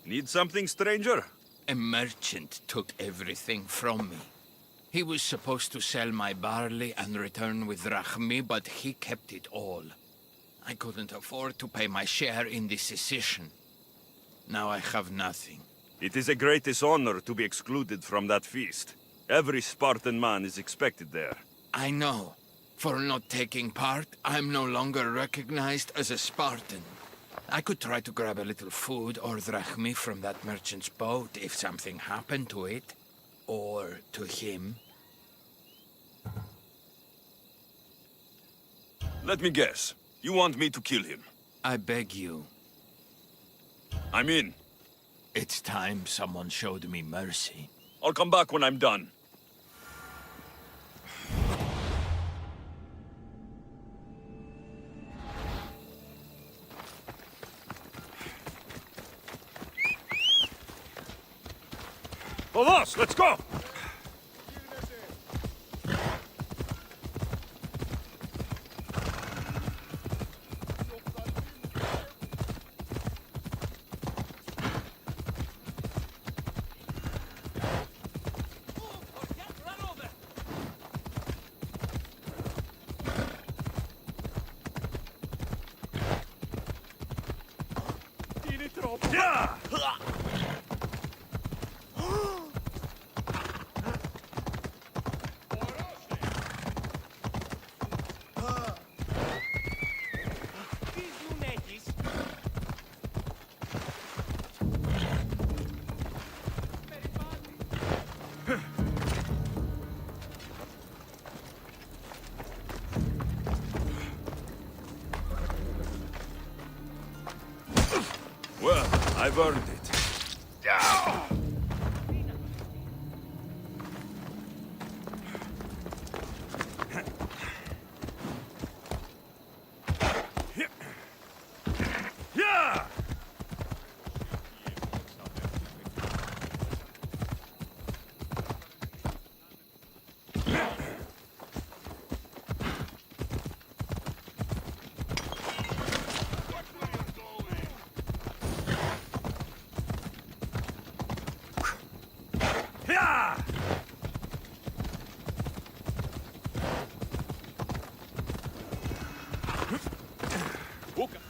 Need something, stranger? A merchant took everything from me. He was supposed to sell my barley and return with drachmi, but he kept it all. I couldn't afford to pay my share in the secession. Now I have nothing. It is a great dishonor to be excluded from that feast. Every Spartan man is expected there. I know. For not taking part, I'm no longer recognized as a Spartan. I could try to grab a little food or drachmi from that merchant's boat if something happened to it. Or to him. Let me guess. You want me to kill him? I beg you. I'm in. It's time someone showed me mercy. I'll come back when I'm done. Vamos, let's go! Yeah! Well, I've earned it.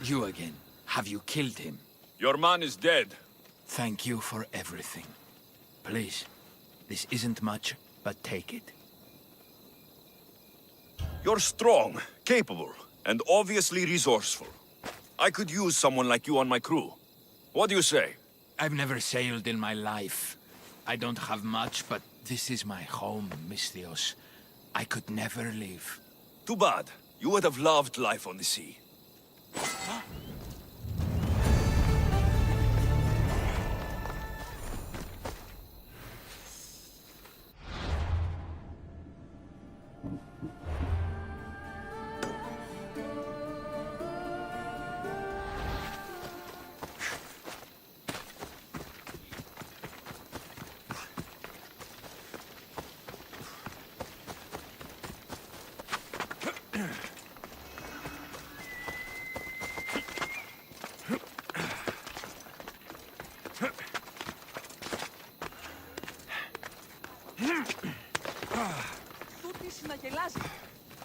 You again. Have you killed him? Your man is dead. Thank you for everything. Please, this isn't much, but take it. You're strong, capable, and obviously resourceful. I could use someone like you on my crew. What do you say? I've never sailed in my life. I don't have much, but this is my home, misthios. I could never leave. Too bad. You would have loved life on the sea.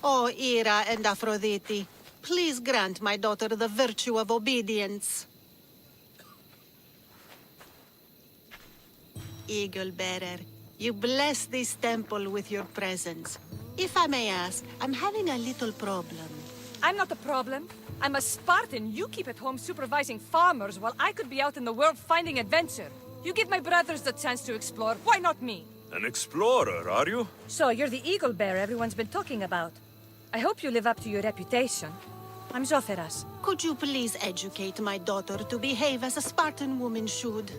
Oh, Ira and Aphrodite, please grant my daughter the virtue of obedience. Eagle Bearer, you bless this temple with your presence. If I may ask, I'm having a little problem. I'm not the problem. I'm a Spartan. You keep at home supervising farmers while I could be out in the world finding adventure. You give my brothers the chance to explore. Why not me? An explorer, are you? So, you're the eagle bearer everyone's been talking about. I hope you live up to your reputation. I'm Zotheras. Could you please educate my daughter to behave as a Spartan woman should?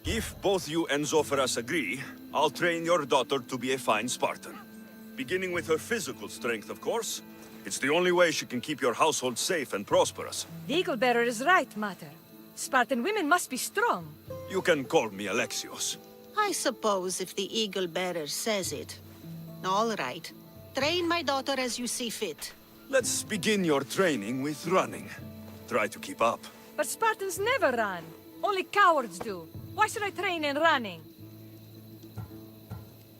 If both you and Zopharas agree, I'll train your daughter to be a fine Spartan. Beginning with her physical strength, of course. It's the only way she can keep your household safe and prosperous. The Eagle Bearer is right, Mater. Spartan women must be strong. You can call me Alexios. I suppose if the Eagle Bearer says it. All right. Train my daughter as you see fit. Let's begin your training with running. Try to keep up. But Spartans never run. Only cowards do. Why should I train in running?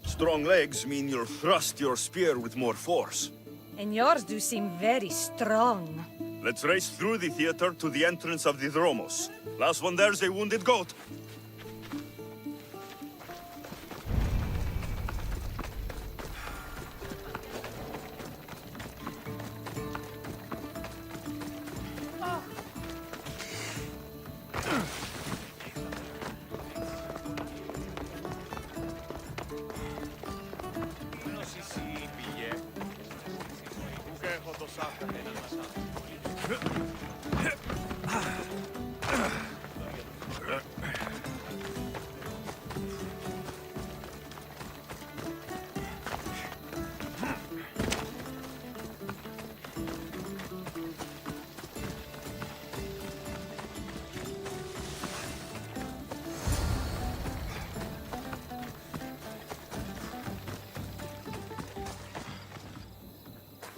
Strong legs mean you'll thrust your spear with more force. And yours do seem very strong. Let's race through the theater to the entrance of the Dromos. Last one there's a wounded goat.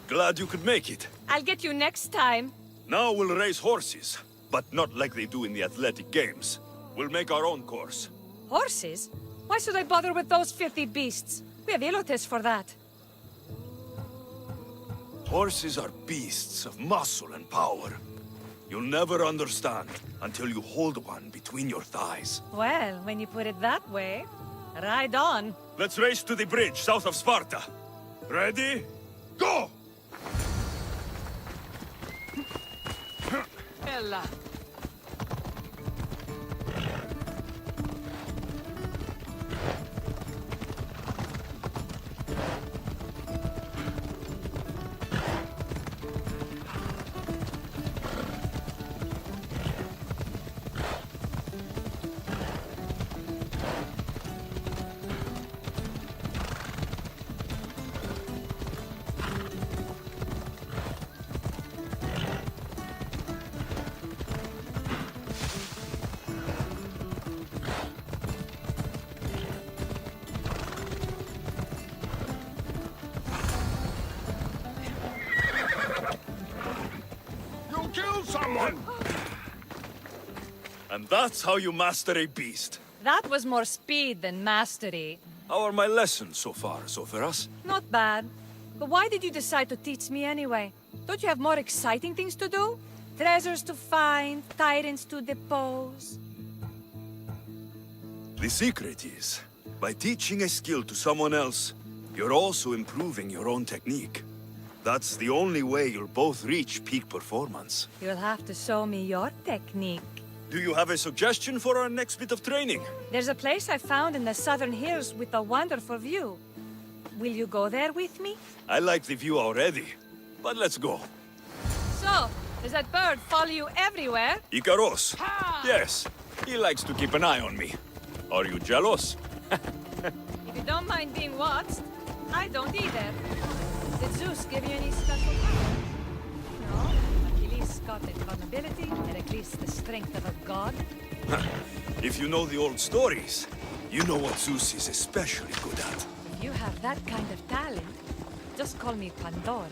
Glad you could make it. I'll get you next time. Now we'll race horses, but not like they do in the athletic games. We'll make our own course. Horses? Why should I bother with those filthy beasts? We have Elotes for that. Horses are beasts of muscle and power. You'll never understand until you hold one between your thighs. Well, when you put it that way, ride on. Let's race to the bridge south of Sparta. Ready? Go! Ella. And that's how you master a beast. That was more speed than mastery. How are my lessons so far, Zopharas? Not bad. But why did you decide to teach me anyway? Don't you have more exciting things to do? Treasures to find, tyrants to depose. The secret is, by teaching a skill to someone else, you're also improving your own technique. That's the only way you'll both reach peak performance. You'll have to show me your technique. Do you have a suggestion for our next bit of training? There's a place I found in the southern hills with a wonderful view. Will you go there with me? I like the view already, but let's go. So, does that bird follow you everywhere? Ikaros. Ha! Yes, he likes to keep an eye on me. Are you jealous? If you don't mind being watched, I don't either. Did Zeus give you any special power? No, Achilles got invulnerability, Heracles the strength of a god. If you know the old stories, you know what Zeus is especially good at. If you have that kind of talent, just call me Pandora.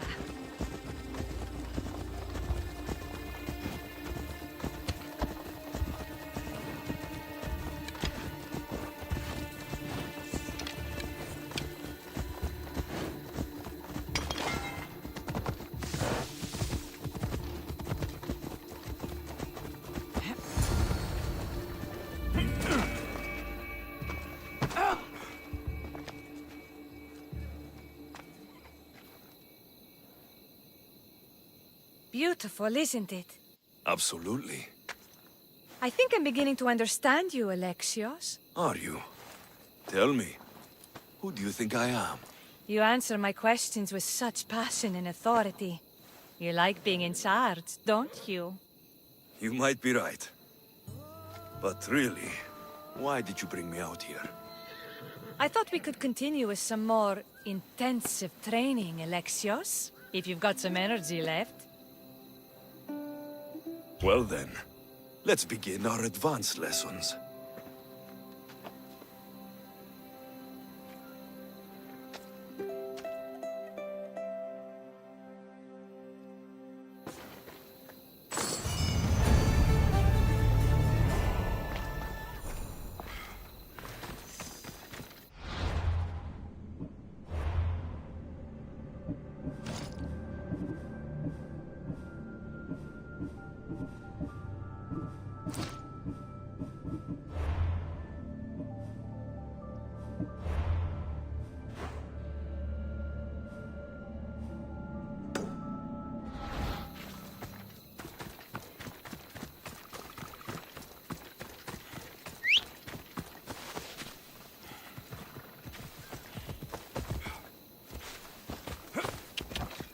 Beautiful, isn't it? Absolutely. I think I'm beginning to understand you, Alexios. Are you? Tell me, who do you think I am? You answer my questions with such passion and authority. You like being in charge, don't you? You might be right. But really, why did you bring me out here? I thought we could continue with some more intensive training, Alexios, if you've got some energy left. Well then, let's begin our advanced lessons.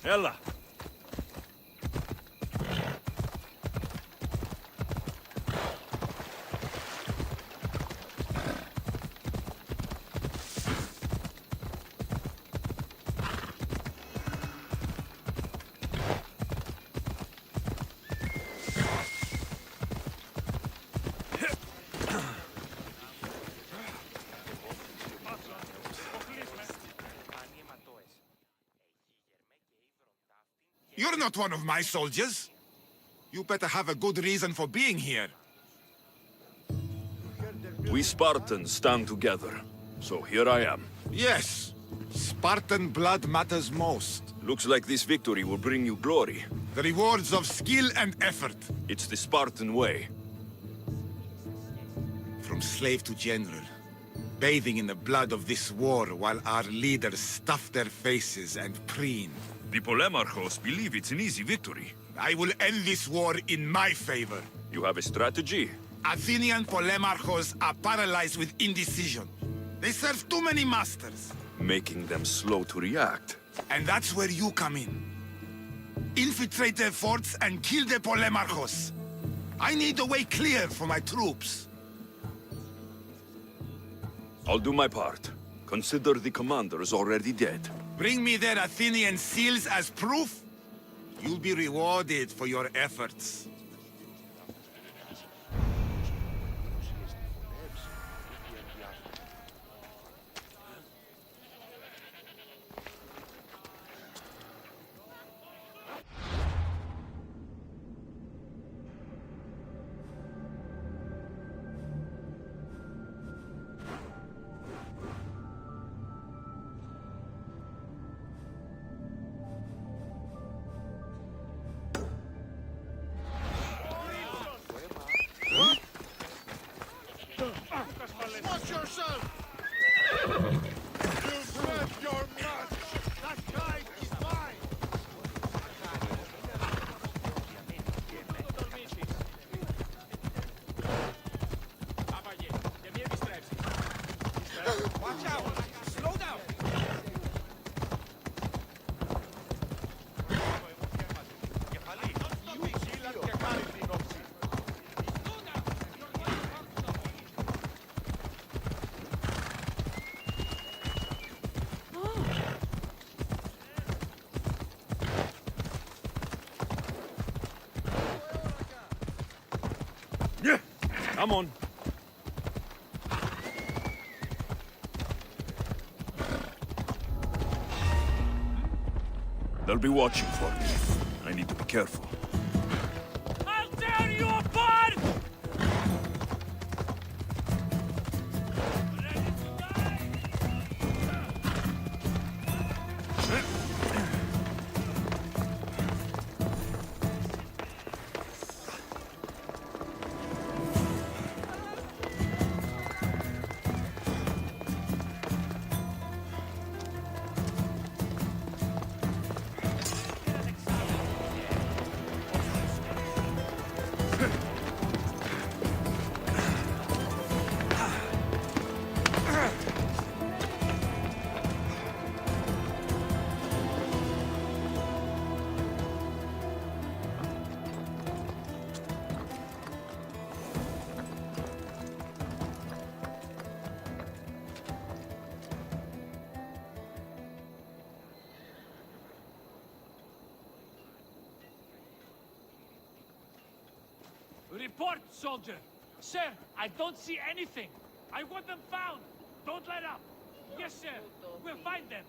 Ella! You're not one of my soldiers. You better have a good reason for being here. We Spartans stand together, so here I am. Yes, Spartan blood matters most. Looks like this victory will bring you glory. The rewards of skill and effort. It's the Spartan way. From slave to general, bathing in the blood of this war while our leaders stuff their faces and preen. The Polemarchos believe it's an easy victory. I will end this war in my favor. You have a strategy? Athenian Polemarchos are paralyzed with indecision. They serve too many masters. Making them slow to react. And that's where you come in. Infiltrate their forts and kill the Polemarchos. I need a way clear for my troops. I'll do my part. Consider the commander is already dead. Bring me their Athenian seals as proof. You'll be rewarded for your efforts. Watch yourself! You spread your match! That guy is mine! Watch out! Slow down! Yeah, come on. They'll be watching for me. I need to be careful. I'll tear you apart! Report, soldier. Sir, I don't see anything. I want them found. Don't let up. Yes, sir. We'll find them.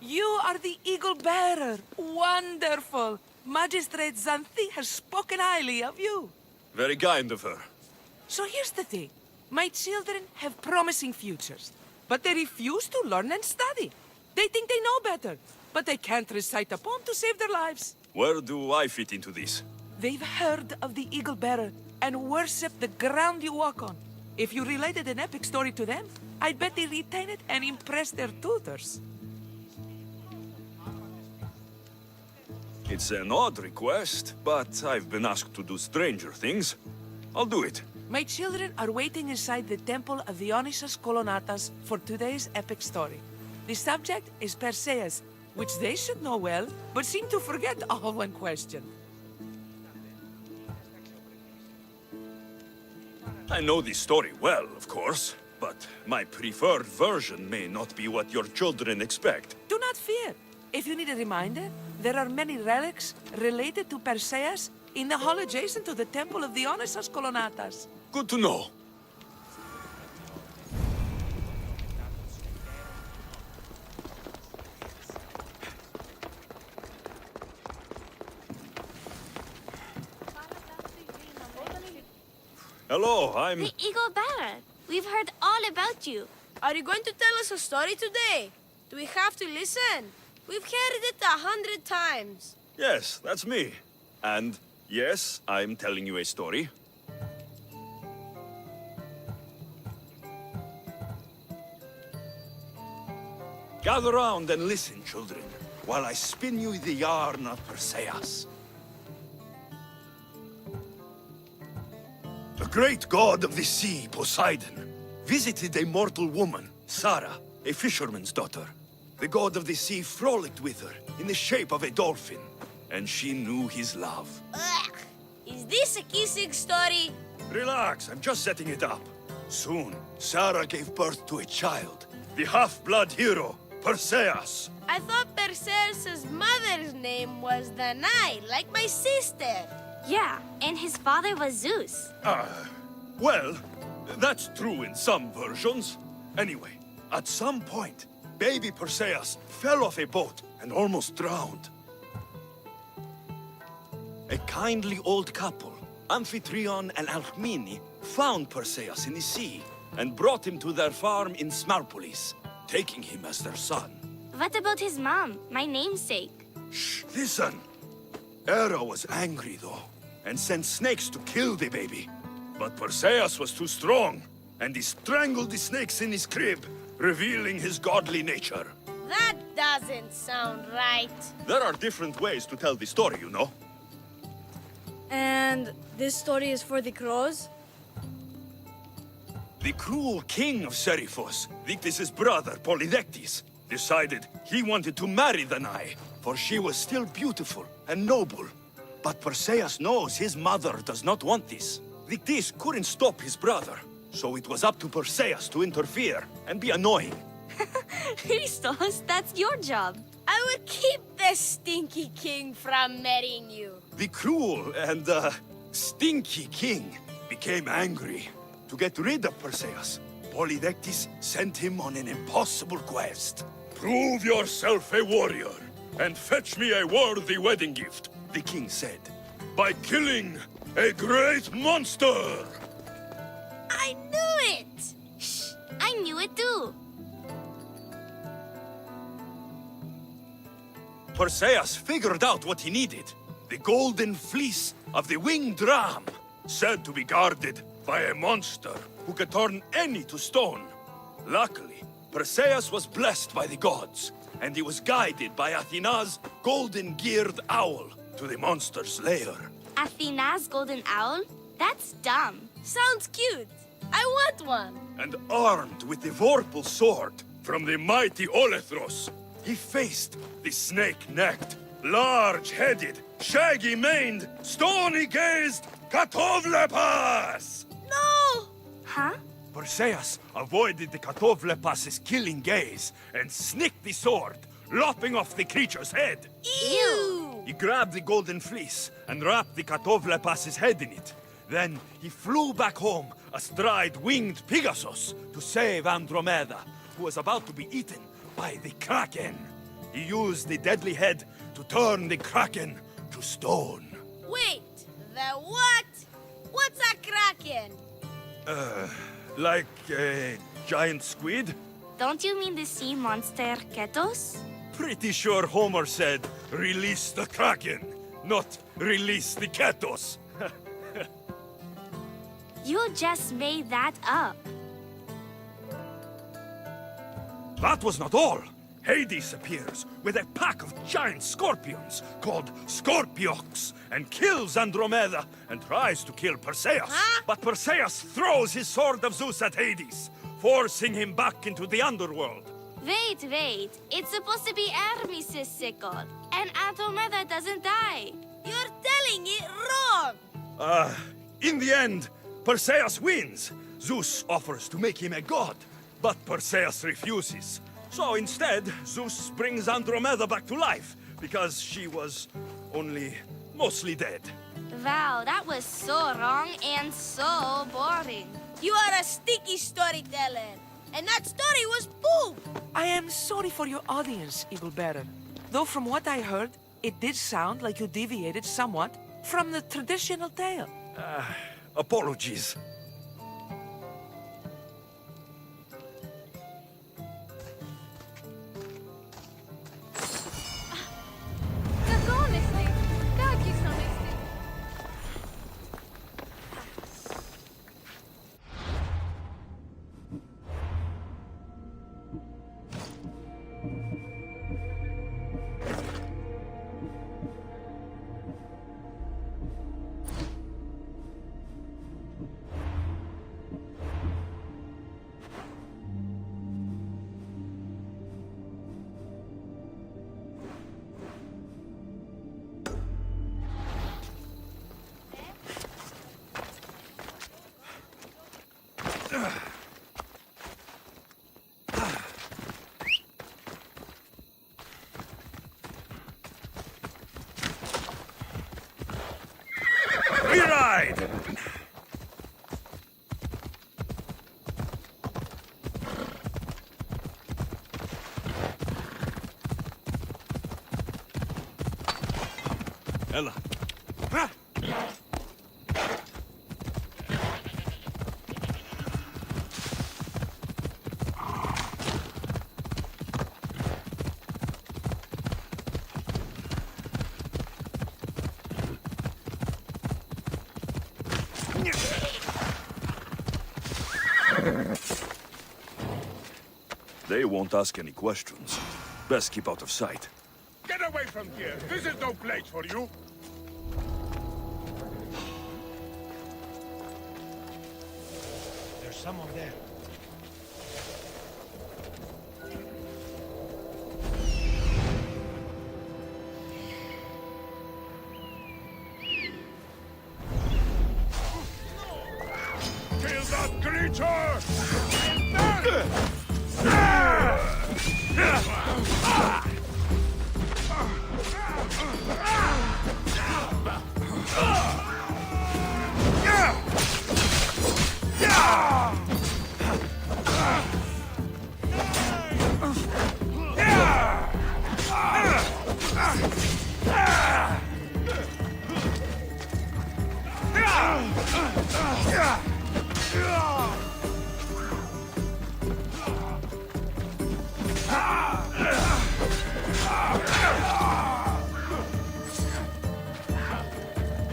You are the Eagle Bearer. Wonderful. Magistrate Xanthi has spoken highly of you. Very kind of her. So here's the thing. My children have promising futures, but they refuse to learn and study. They think they know better, but they can't recite a poem to save their lives. Where do I fit into this? They've heard of the Eagle Bearer and worship the ground you walk on. If you related an epic story to them, I bet they retain it and impress their tutors. It's an odd request, but I've been asked to do stranger things. I'll do it. My children are waiting inside the temple of Dionysus Kolonatas for today's epic story. The subject is Perseus, which they should know well, but seem to forget all when questioned. I know the story well, of course, but my preferred version may not be what your children expect. Do not fear. If you need a reminder, there are many relics related to Perseus in the hall adjacent to the temple of Dionysus Kolonatas. Good to know. Hello, I'm... The Eagle Bearer. We've heard all about you. Are you going to tell us a story today? Do we have to listen? We've heard it 100 times. Yes, that's me. And yes, I'm telling you a story. Gather round and listen, children, while I spin you the yarn of Perseus. The great god of the sea, Poseidon, visited a mortal woman, Sarah, a fisherman's daughter. The god of the sea frolicked with her in the shape of a dolphin, and she knew his love. Ugh. Is this a kissing story? Relax, I'm just setting it up. Soon, Sarah gave birth to a child, the half-blood hero, Perseus. I thought Perseus' mother's name was Danae, like my sister. Yeah, and his father was Zeus. Well, that's true in some versions. Anyway, at some point, baby Perseus fell off a boat and almost drowned. A kindly old couple, Amphitryon and Alcmene, found Perseus in the sea and brought him to their farm in Smarpolis, taking him as their son. What about his mom, my namesake? Shh, listen. Hera was angry, though, and sent snakes to kill the baby. But Perseus was too strong, and he strangled the snakes in his crib, revealing his godly nature. That doesn't sound right. There are different ways to tell the story, you know. And this story is for the crows? The cruel king of Seriphos, Dictys' brother, Polydectes, decided he wanted to marry Danae, for she was still beautiful and noble. But Perseus knows his mother does not want this. Dictys couldn't stop his brother, so it was up to Perseus to interfere and be annoying. Christos, that's your job. I will keep the stinky king from marrying you. The cruel and, stinky king became angry. To get rid of Perseus, Polydectes sent him on an impossible quest. Prove yourself a warrior, and fetch me a worthy wedding gift, the king said, by killing a great monster! I knew it! Shh, I knew it too. Perseus figured out what he needed. The golden fleece of the winged ram, said to be guarded by a monster who could turn any to stone. Luckily, Perseus was blessed by the gods, and he was guided by Athena's golden-geared owl to the monster's lair. Athena's golden owl? That's dumb. Sounds cute. I want one. And armed with the vorpal sword from the mighty Olethros, he faced the snake-necked, large-headed, shaggy-maned, stony-gazed Katovlepas! No! Huh? Perseus avoided the Katovlepas' killing gaze and snicked the sword, lopping off the creature's head. Ew! He grabbed the golden fleece and wrapped the Katovlepas' head in it. Then he flew back home astride winged Pegasus to save Andromeda, who was about to be eaten by the Kraken. He used the deadly head to turn the Kraken to stone. Wait, the what? What's a kraken? Like a giant squid? Don't you mean the sea monster Ketos? Pretty sure Homer said, release the Kraken, not release the Ketos. You just made that up. That was not all. Hades appears with a pack of giant scorpions called Scorpiox and kills Andromeda and tries to kill Perseus. Huh? But Perseus throws his sword of Zeus at Hades, forcing him back into the underworld. Wait. It's supposed to be Hermes' sickle, and Andromeda doesn't die. You're telling it wrong! In the end, Perseus wins. Zeus offers to make him a god, but Perseus refuses. So instead, Zeus brings Andromeda back to life, because she was only mostly dead. Wow, that was so wrong and so boring. You are a sticky storyteller, and that story was poop! I am sorry for your audience, Eagle Bearer. Though from what I heard, it did sound like you deviated somewhat from the traditional tale. Apologies. Как honesty? Как is honesty? We ride! Ella. Ah! They won't ask any questions. Best keep out of sight. Get away from here. This is no place for you. There's someone there. Kill that creature!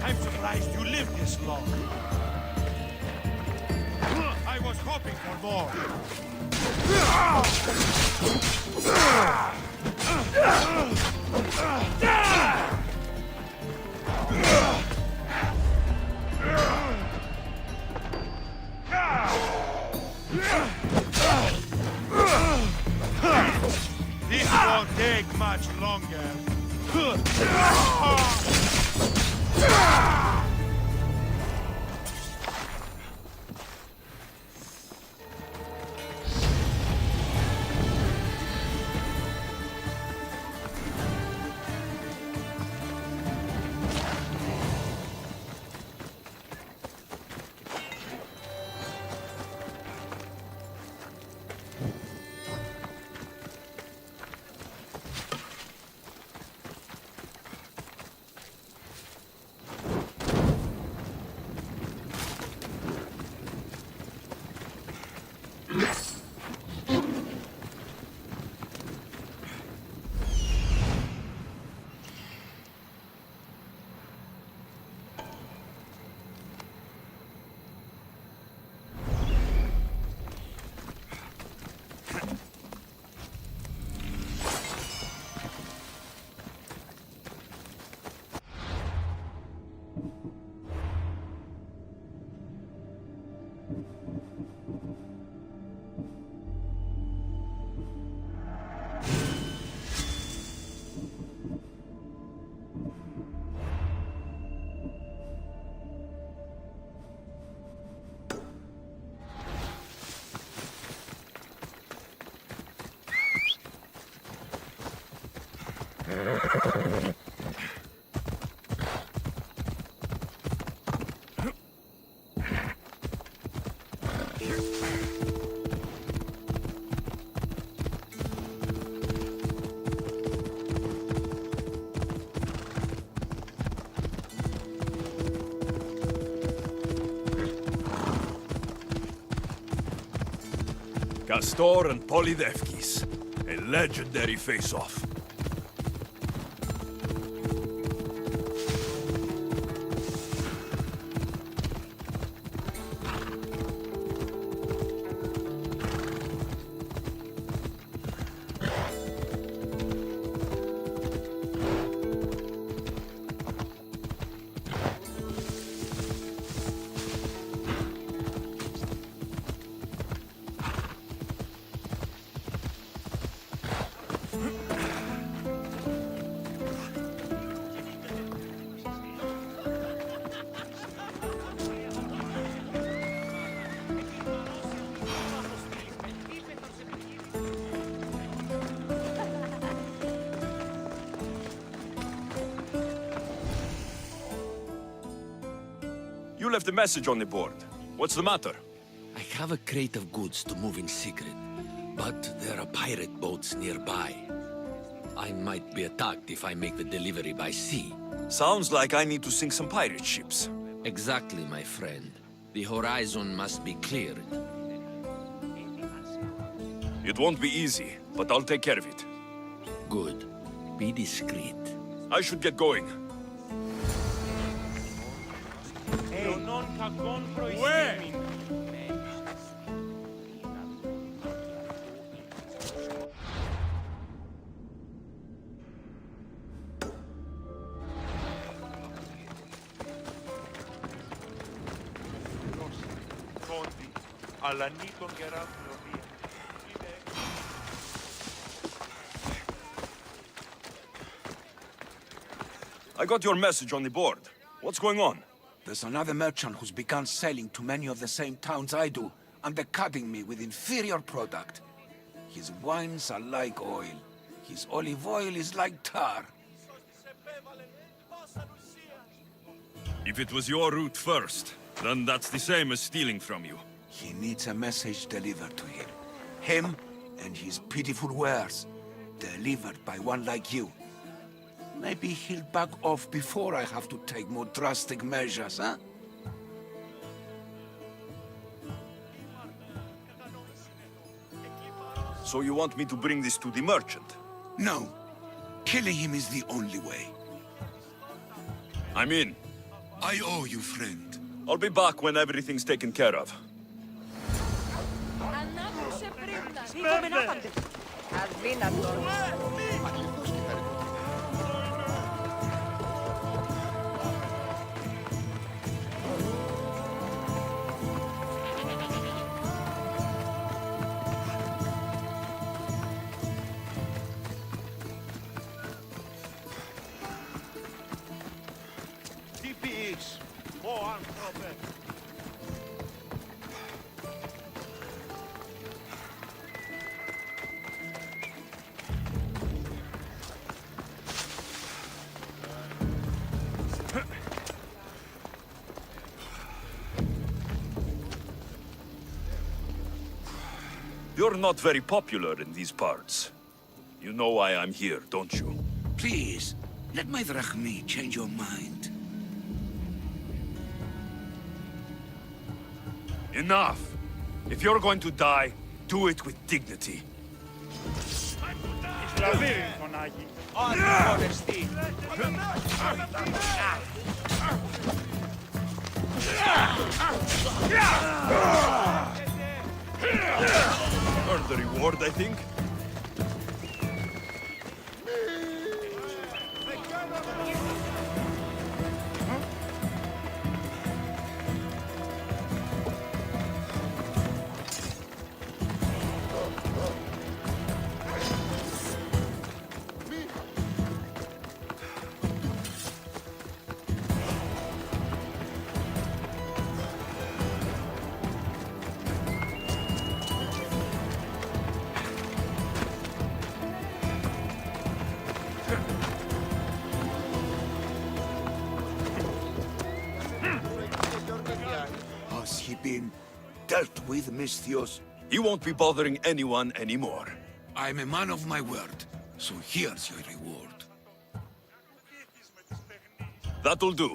I'm surprised you lived this long. I was hoping for more. This won't take much longer. Castor and Polydevkis. A legendary face-off. You left a message on the board. What's the matter? I have a crate of goods to move in secret, but there are pirate boats nearby. I might be attacked if I make the delivery by sea. Sounds like I need to sink some pirate ships. Exactly, my friend. The horizon must be cleared. It won't be easy, but I'll take care of it. Good. Be discreet. I should get going. Κόντι, αλλά νη τον γερά φλωρία. I got your message on the board. What's going on? There's another merchant who's begun selling to many of the same towns I do, undercutting me with inferior product. His wines are like oil. His olive oil is like tar. If it was your route first, then that's the same as stealing from you. He needs a message delivered to him. Him and his pitiful wares, delivered by one like you. Maybe he'll back off before I have to take more drastic measures, huh? So you want me to bring this to the merchant? No. Killing him is the only way. I'm in. I owe you, friend. I'll be back when everything's taken care of. Τι ποιείς, ω άνθρωπε. You're not very popular in these parts. You know why I'm here, don't you? Please, let my drachmi change your mind. Enough! If you're going to die, do it with dignity. Εις λαβύρινθον, Άγιοι. Αντιπονεστή. Earn the reward, I think. Has he been dealt with, misthios? He won't be bothering anyone anymore. I'm a man of my word, so here's your reward. That'll do.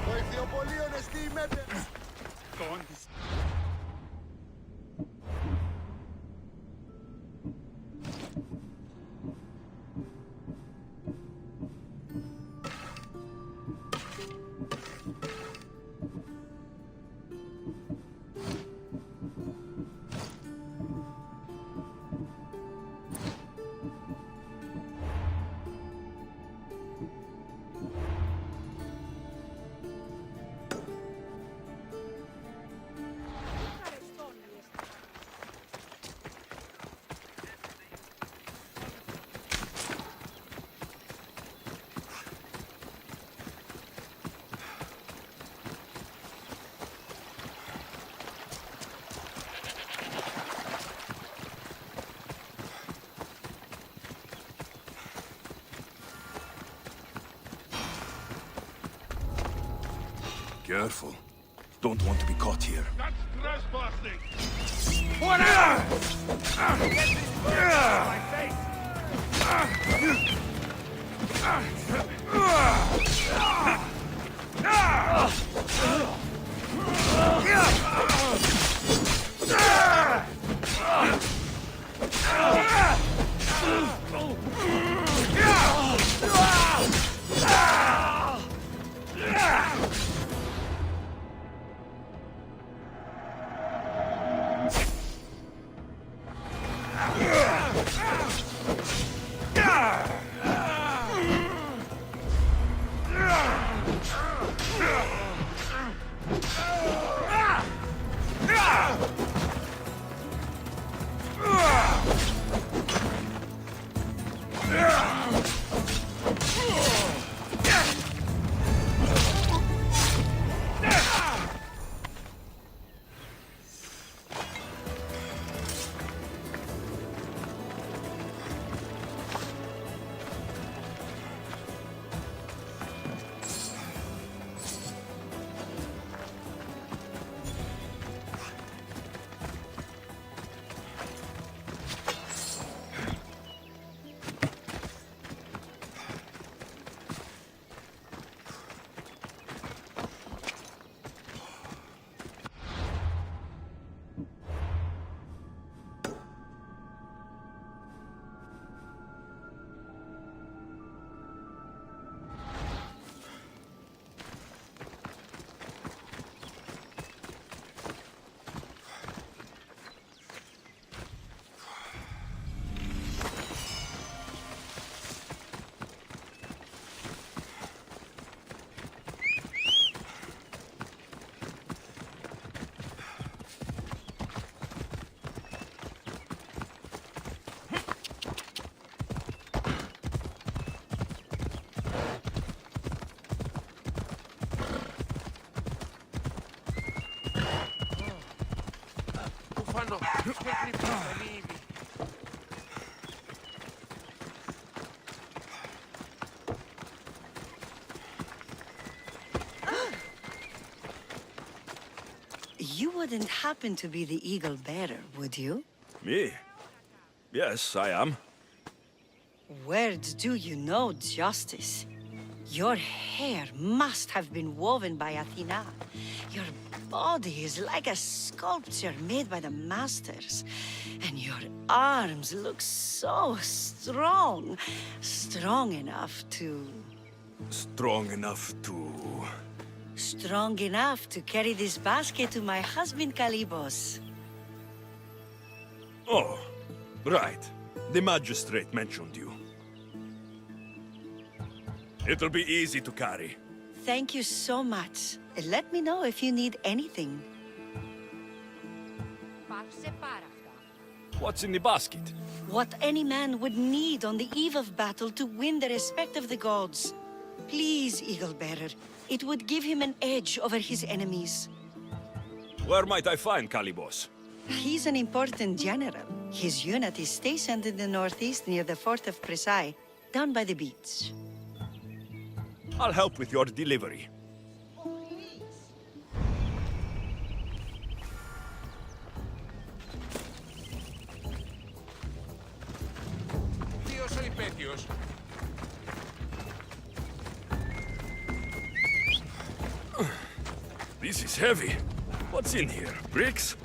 Το ηθιοπολίον εστί μέτε. Careful. Don't want to be caught here. That's trespassing. My face. You wouldn't happen to be the eagle bearer, would you? Me? Yes, I am. Words do you know, Justice? Your hair must have been woven by Athena. Your body is like a sculpture made by the masters. And your arms look so strong. Strong enough to... Strong enough to... Strong enough to carry this basket to my husband Kalybos. Oh, right. The magistrate mentioned you. It'll be easy to carry. Thank you so much. Let me know if you need anything. What's in the basket? What any man would need on the eve of battle to win the respect of the gods. Please, Eagle Bearer. It would give him an edge over his enemies. Where might I find Kalybos? He's an important general. His unit is stationed in the northeast near the fort of Presai, down by the beach. I'll help with your delivery. Ποιος ο υπέτειος? This is heavy. What's in here? Bricks?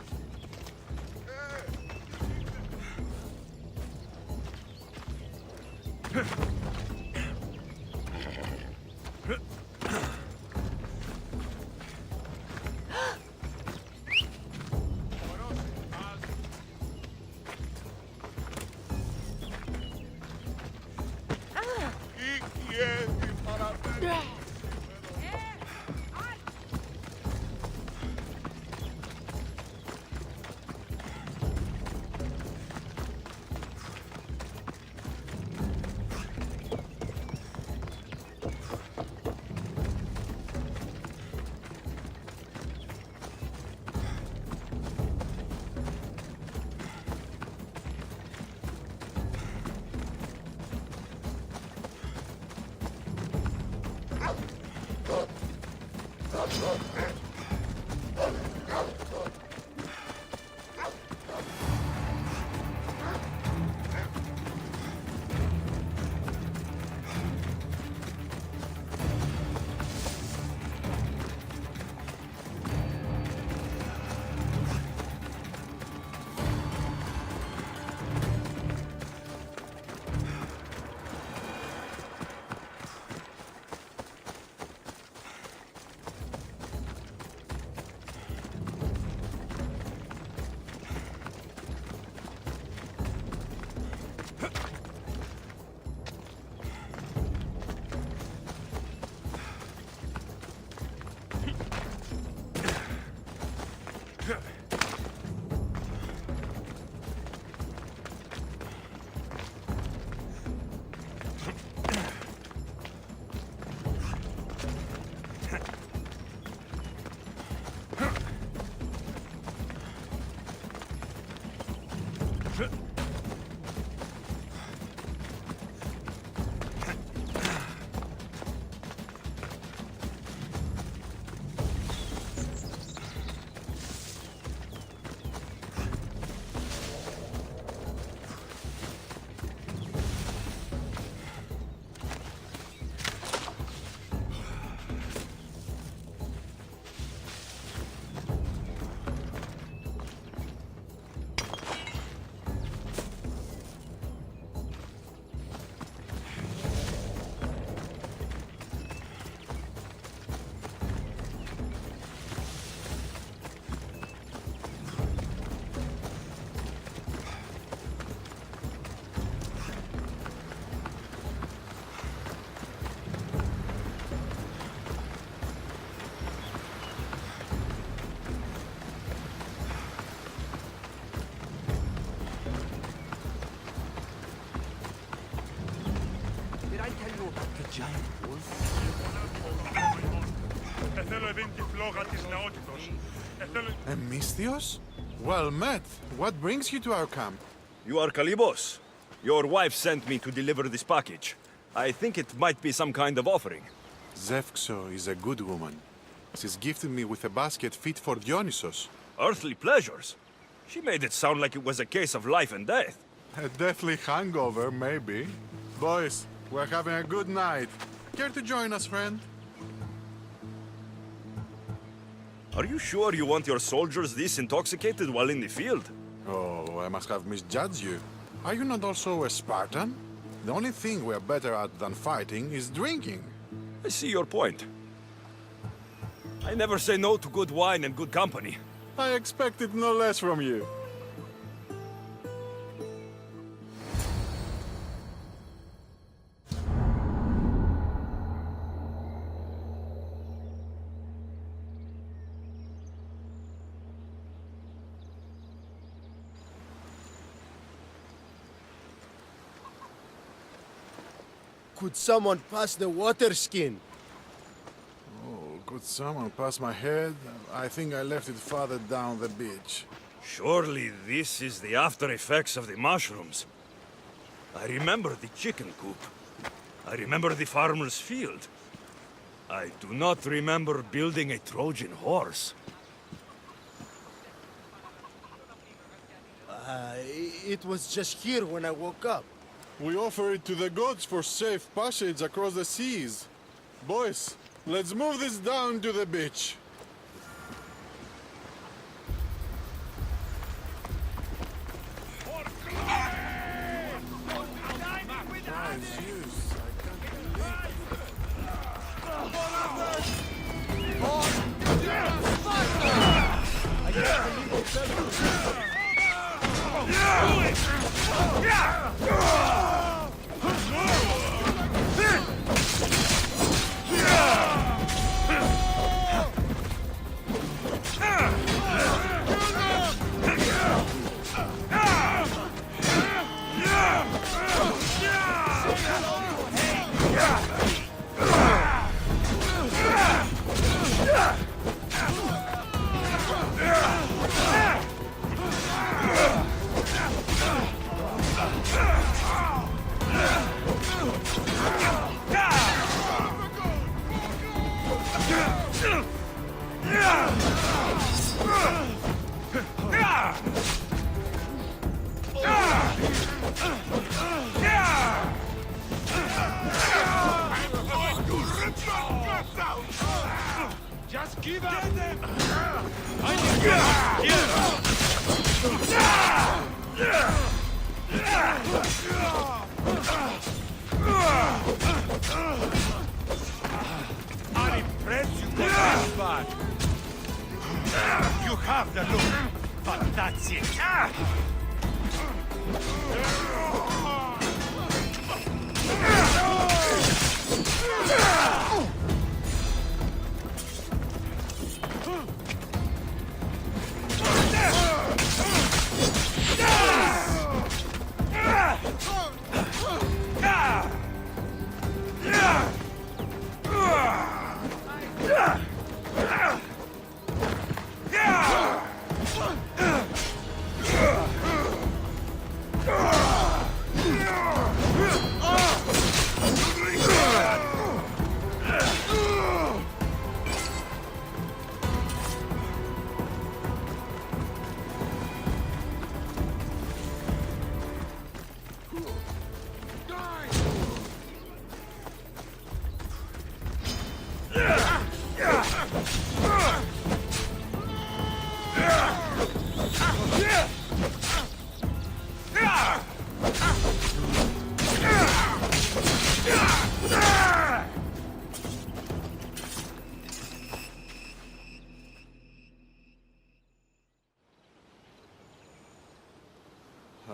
Θέλω ευήν τη φλόγα της νεότητος. Μίσθιος? Well met. What brings you to our camp? You are Kalibos. Your wife sent me to deliver this package. I think it might be some kind of offering. Zevxo is a good woman. She's gifted me with a basket fit for Dionysos. Earthly pleasures? She made it sound like it was a case of life and death. A deathly hangover, maybe. Boys, we're having a good night. Care to join us, friend? Are you sure you want your soldiers this intoxicated while in the field? Oh, I must have misjudged you. Are you not also a Spartan? The only thing we're better at than fighting is drinking. I see your point. I never say no to good wine and good company. I expected no less from you. Could someone pass the water skin? Oh, could someone pass my head? I think I left it farther down the beach. Surely this is the after effects of the mushrooms. I remember the chicken coop. I remember the farmer's field. I do not remember building a Trojan horse. It was just here when I woke up. We offer it to the gods for safe passage across the seas. Boys, let's move this down to the beach. Just give up! I'm impressed you got this far. You have the look, but that's it.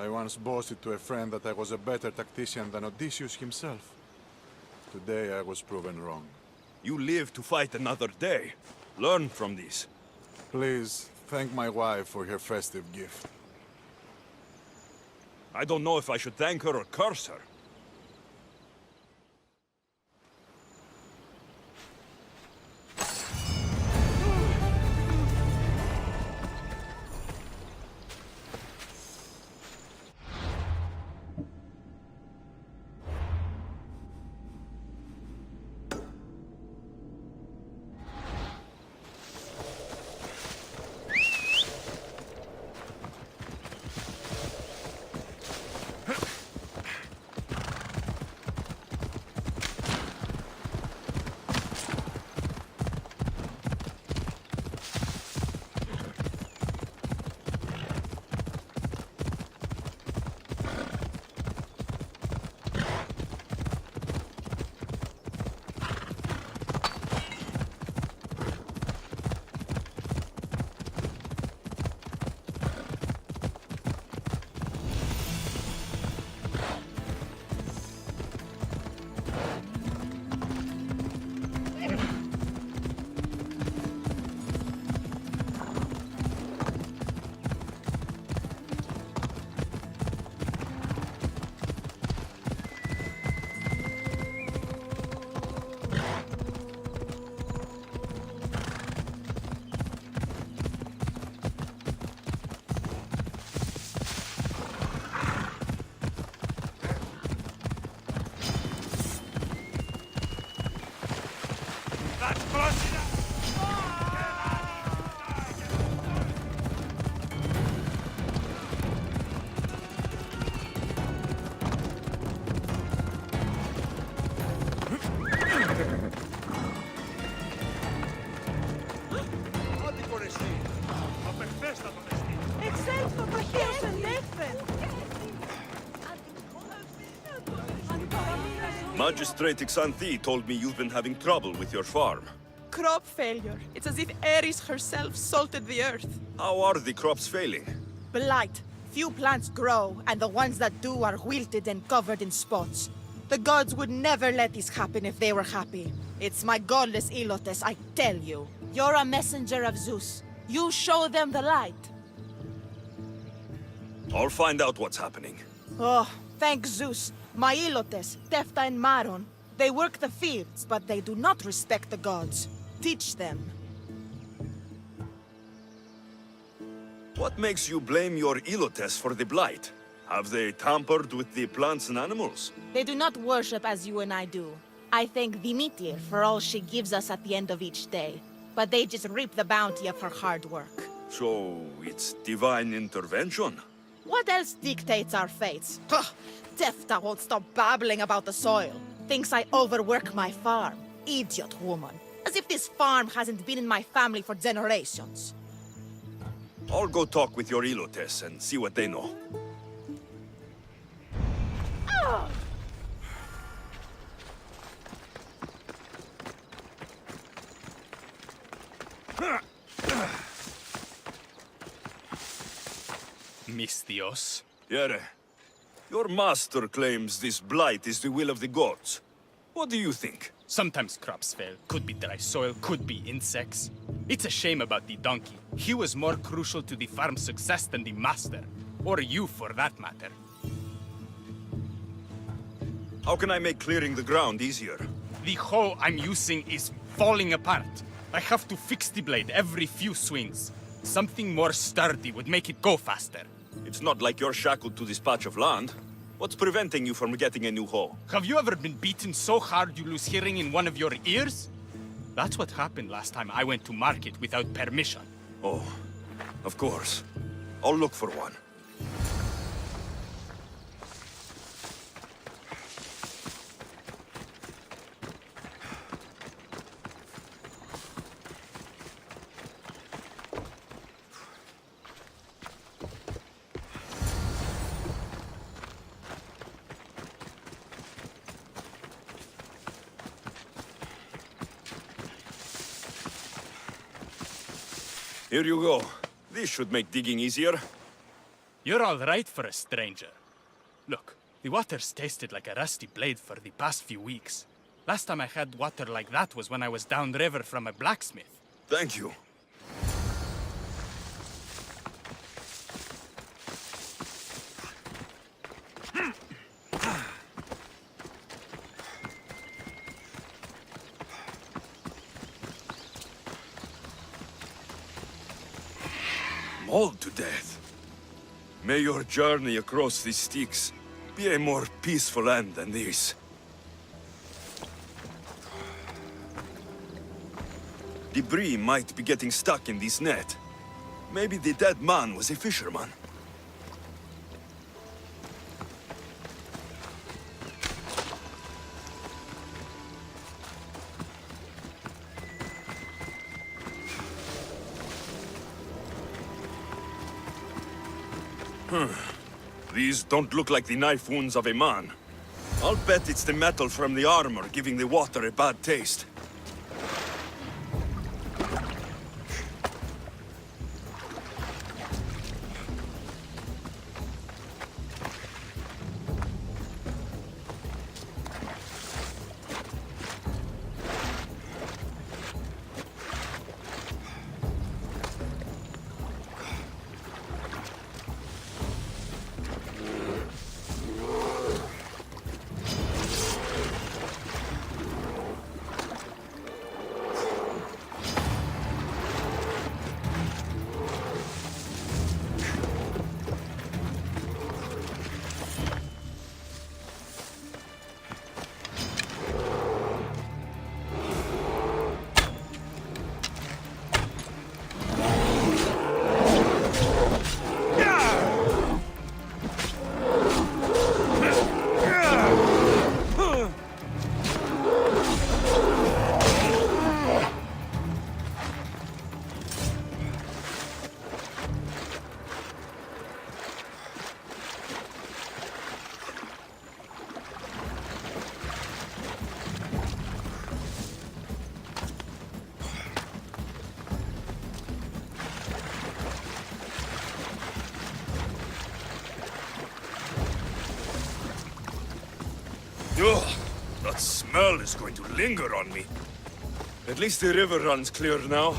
I once boasted to a friend that I was a better tactician than Odysseus himself. Today I was proven wrong. You live to fight another day. Learn from this. Please, thank my wife for her festive gift. I don't know if I should thank her or curse her. Magistrate Xanthi told me you've been having trouble with your farm. Crop failure. It's as if Ares herself salted the earth. How are the crops failing? Blight. Few plants grow, and the ones that do are wilted and covered in spots. The gods would never let this happen if they were happy. It's my godless Ilotes, I tell you. You're a messenger of Zeus. You show them the light. I'll find out what's happening. Oh, thank Zeus. My Ilotes, Tefta and Maron. They work the fields, but they do not respect the gods. Teach them. What makes you blame your Ilotes for the blight? Have they tampered with the plants and animals? They do not worship as you and I do. I thank Demeter for all she gives us at the end of each day. But they just reap the bounty of her hard work. So, it's divine intervention? What else dictates our fates? Ugh, Tefta won't stop babbling about the soil. Thinks I overwork my farm. Idiot woman. As if this farm hasn't been in my family for generations. I'll go talk with your Ilotes and see what they know. Misthios. Yere, your master claims this blight is the will of the gods. What do you think? Sometimes crops fail. Could be dry soil, could be insects. It's a shame about the donkey. He was more crucial to the farm's success than the master. Or you, for that matter. How can I make clearing the ground easier? The hoe I'm using is falling apart. I have to fix the blade every few swings. Something more sturdy would make it go faster. It's not like you're shackled to this patch of land. What's preventing you from getting a new hoe? Have you ever been beaten so hard you lose hearing in one of your ears? That's what happened last time I went to market without permission. Oh, of course. I'll look for one. Here you go. This should make digging easier. You're all right for a stranger. Look, the water's tasted like a rusty blade for the past few weeks. Last time I had water like that was when I was downriver from a blacksmith. Thank you. Mauled to death. May your journey across the Styx be a more peaceful end than this. Debris might be getting stuck in this net. Maybe the dead man was a fisherman. These don't look like the knife wounds of a man. I'll bet it's the metal from the armor giving the water a bad taste. smell is going to linger on me. At least the river runs clear now.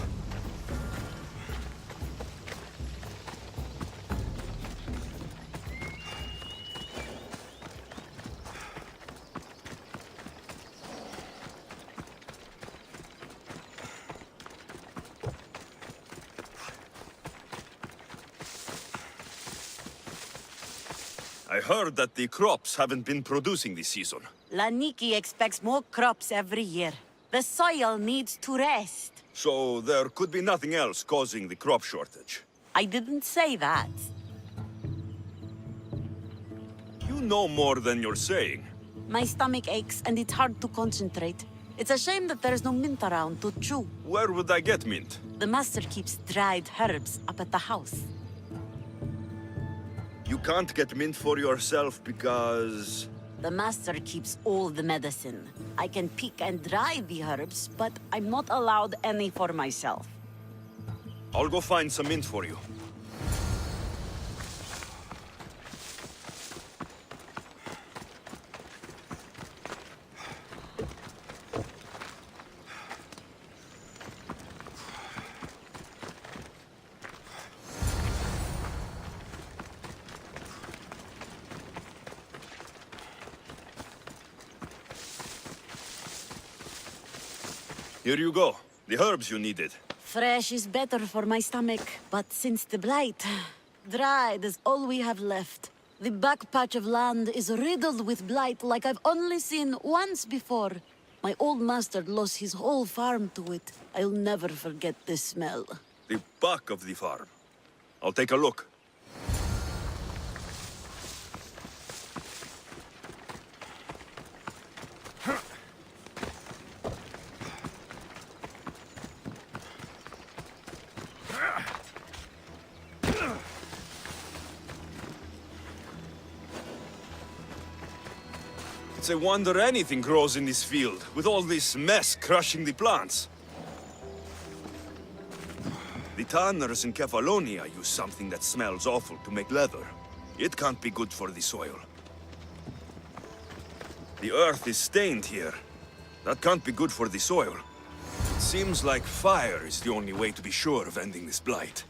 I heard that the crops haven't been producing this season. Laniki expects more crops every year. The soil needs to rest. So there could be nothing else causing the crop shortage. I didn't say that. You know more than you're saying. My stomach aches and it's hard to concentrate. It's a shame that there's no mint around to chew. Where would I get mint? The master keeps dried herbs up at the house. You can't get mint for yourself because... The master keeps all the medicine. I can pick and dry the herbs, but I'm not allowed any for myself. I'll go find some mint for you. Here you go. The herbs you needed. Fresh is better for my stomach, but since the blight, dried is all we have left. The back patch of land is riddled with blight like I've only seen once before. My old master lost his whole farm to it. I'll never forget this smell. The back of the farm. I'll take a look. It's a wonder anything grows in this field, with all this mess crushing the plants. The tanners in Kefalonia use something that smells awful to make leather. It can't be good for the soil. The earth is stained here. That can't be good for the soil. It seems like fire is the only way to be sure of ending this blight.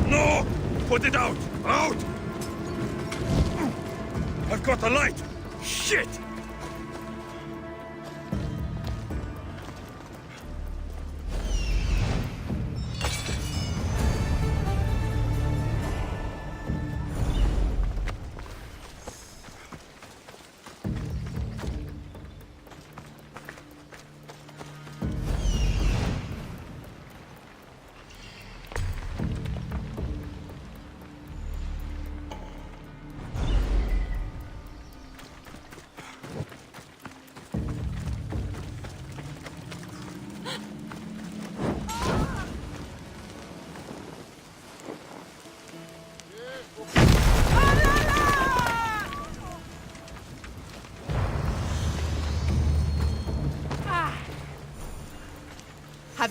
No! Put it out! Out! I've got a light! Shit!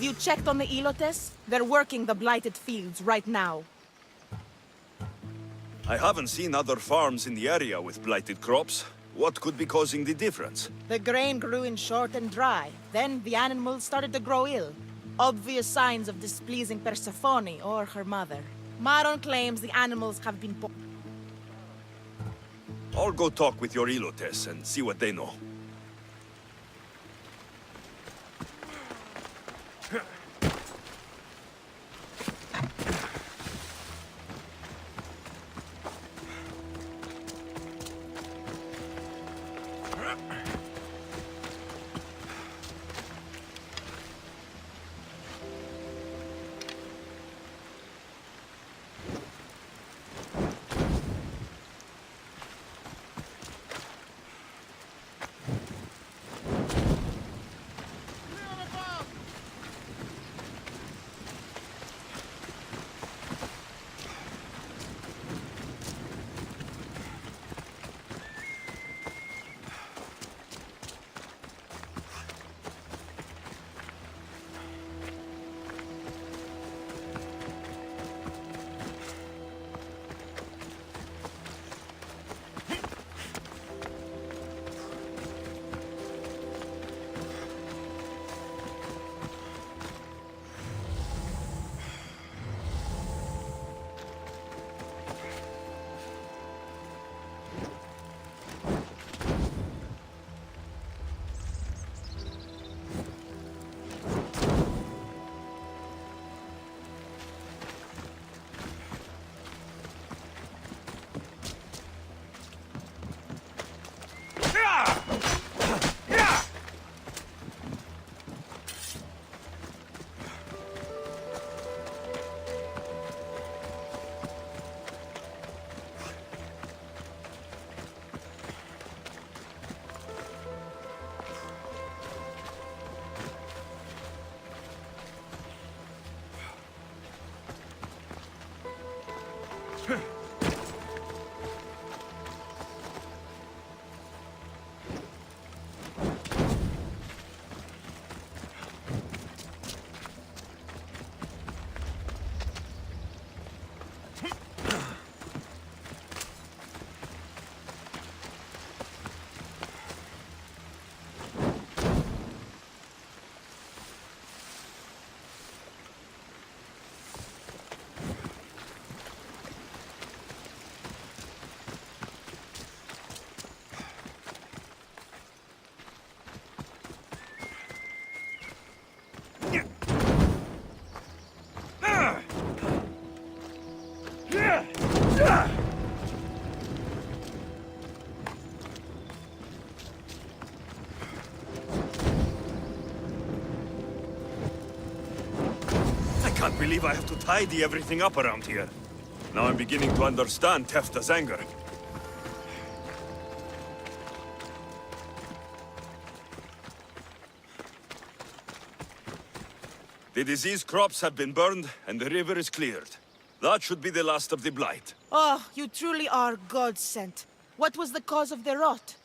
Have you checked on the Elotes? They're working the blighted fields right now. I haven't seen other farms in the area with blighted crops. What could be causing the difference? The grain grew in short and dry. Then the animals started to grow ill. Obvious signs of displeasing Persephone or her mother. Maron claims the animals have been I'll go talk with your Elotes and see what they know. I can't believe I have to tidy everything up around here. Now I'm beginning to understand Tefta's anger. The diseased crops have been burned, and the river is cleared. That should be the last of the blight. Oh, you truly are God-sent. What was the cause of the rot?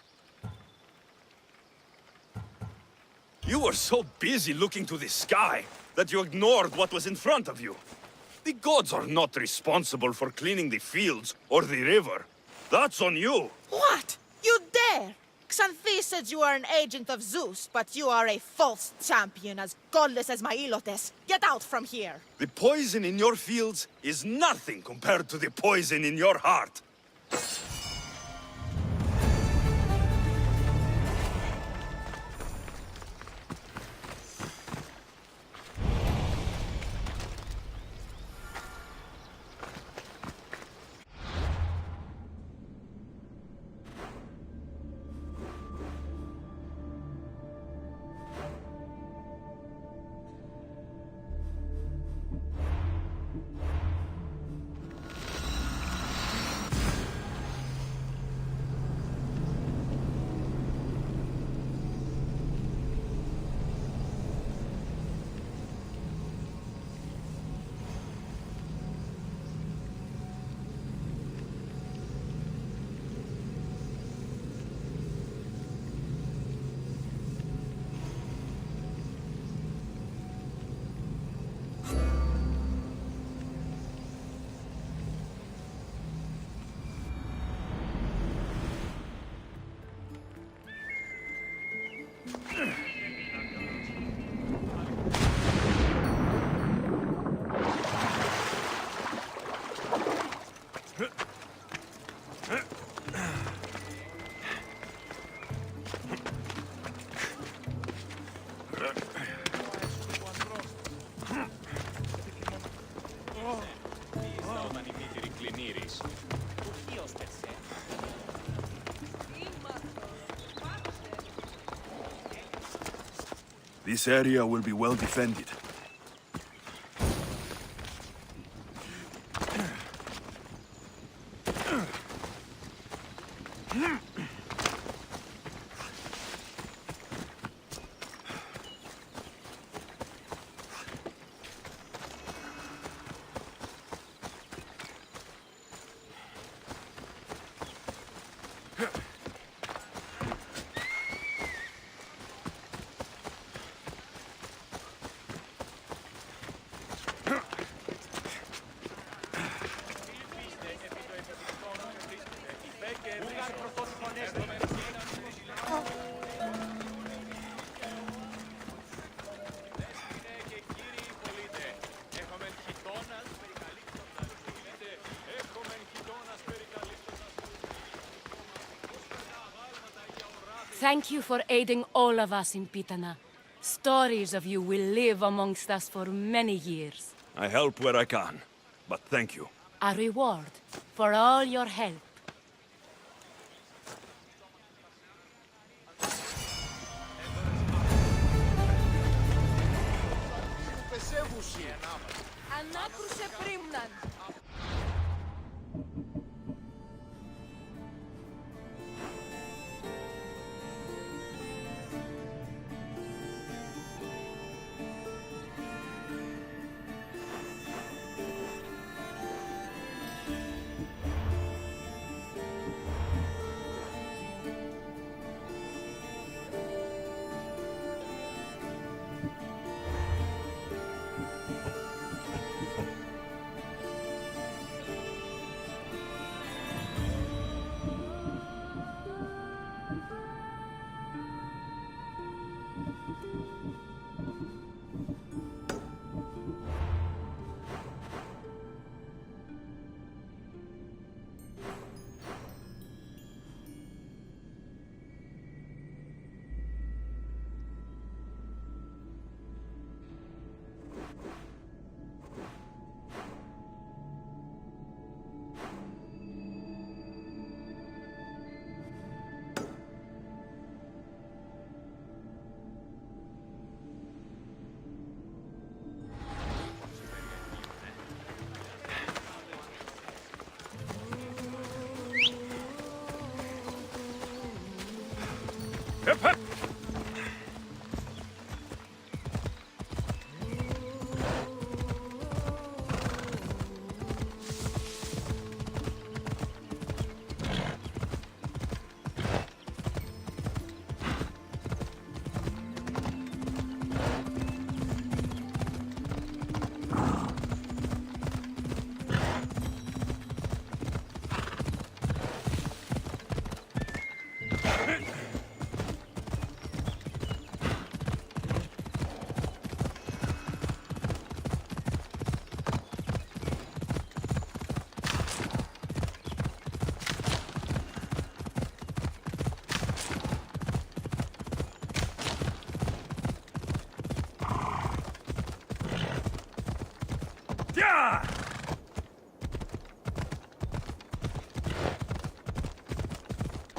You were so busy looking to the sky that you ignored what was in front of you. The gods are not responsible for cleaning the fields or the river. That's on you. What? You dare? Xanthi said you are an agent of Zeus, but you are a false champion as godless as my Elotes. Get out from here! The poison in your fields is nothing compared to the poison in your heart. This area will be well defended. Thank you for aiding all of us in Pitana. Stories of you will live amongst us for many years. I help where I can, but thank you. A reward for all your help. Ανάκρουσε πρίμναν. Hip, hip.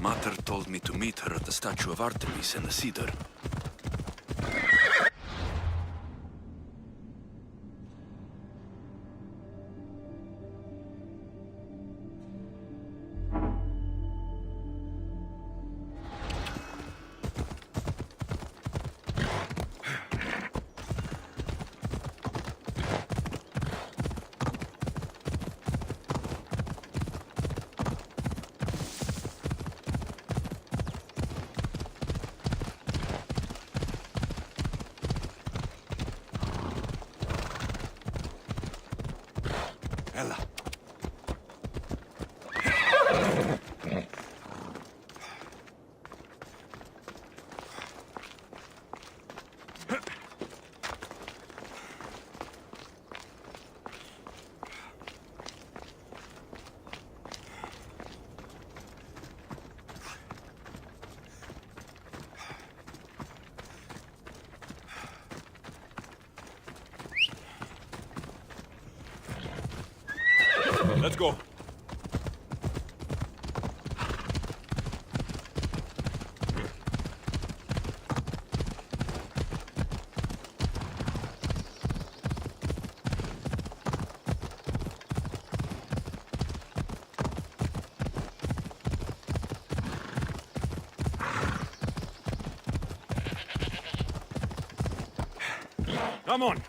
Mater told me to meet her at the statue of Artemis in the cedar. Ella. Let's go. Come on.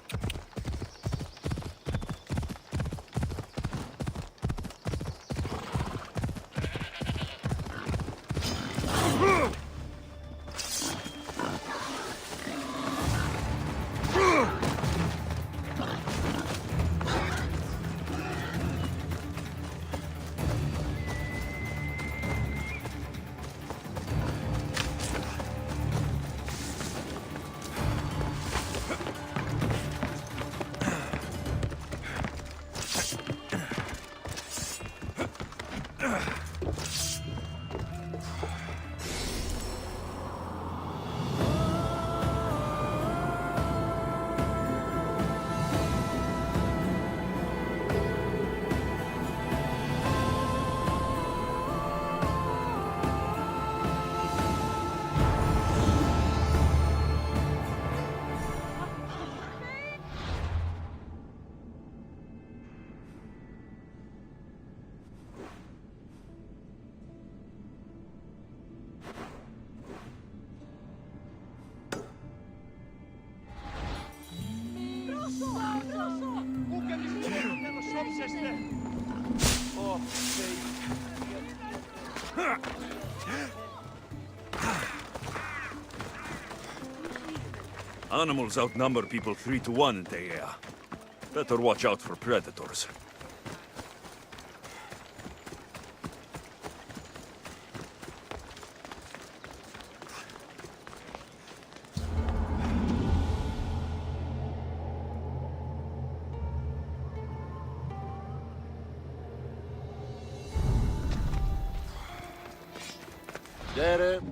Animals outnumber people 3-1 in Teia. Better watch out for predators. Get it?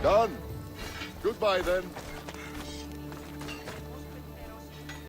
Done. Goodbye then.